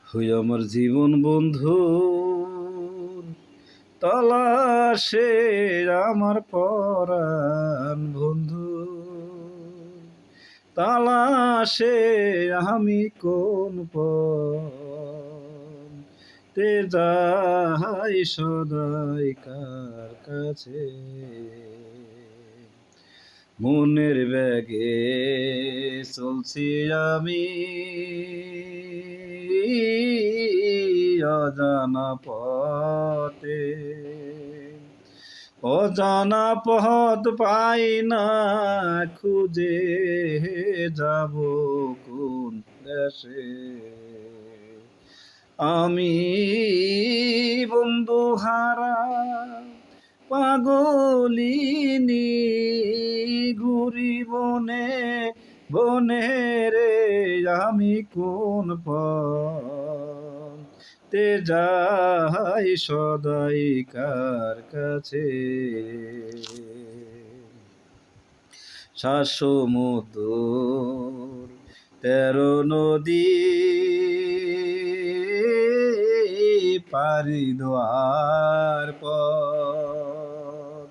হই আমার জীবন বন্ধু তলাশে আমার পরাণ বন্ধু তালাশে আমি কোন পথে যাই সদাই কার কাছে মনের ব্যাগে চলছি আমি অজানা পথে অজানা পথ পাই না খুঁজে যাব কোন দেশে আমি বন্ধু হারা পাগলিনী ঘুরি বনে বনে রে আমি কোন পথে যাই সদাই কার কাছে শাসমুদুর 13 নদী পারি দোয়ার পর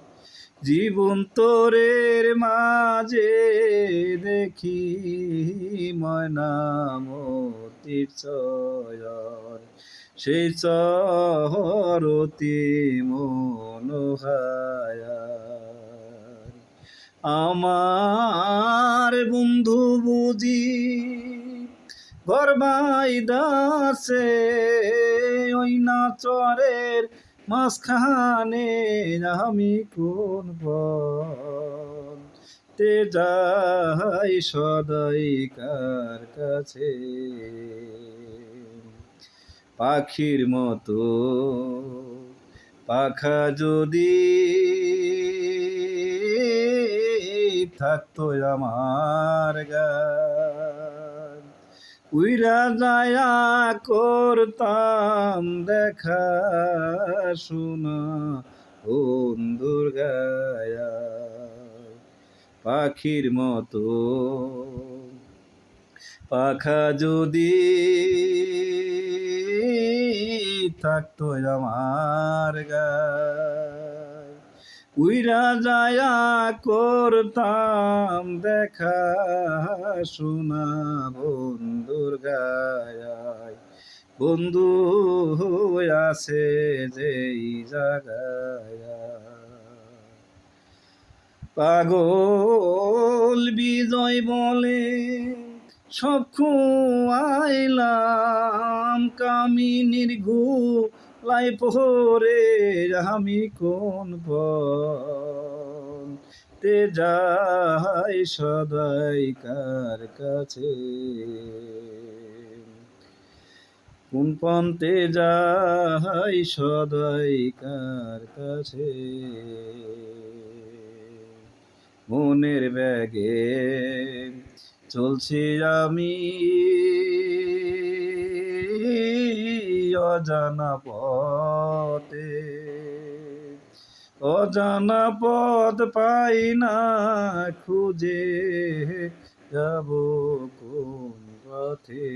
জীবন তোরের মাঝে দেখি ময়নামতির চয়ন সেই চহরতি মনোহায়া আমার বন্ধু বুঝি গর্বাইদাসে ওই না চরের মাঝখানে আমি কোন পথে যাই সদাই কার কাছে পাখির মতো পাখা যদি থাকতো আমার গান উইরা যায়া করতাম দেখা শোনা বন্ধুর গায়া পাখির মতো পাখা যদি থাকতো আমার গায় উইরা যায়া করতাম দেখা শোনা বন্ধুর গায় বন্ধু আছে যেই জায়গায় পাগল বিজয় বলে সব খুয়াইলাম কামিনীর লাই পরে আমি কোন পথে যাই সদাই কার কাছে কোন পন্থে যাই সদাই কার কাছে মনের ব্যাগে চলছি আমি অজানা পথে অজানা পথ পাই না খুঁজে যাব কোন পথে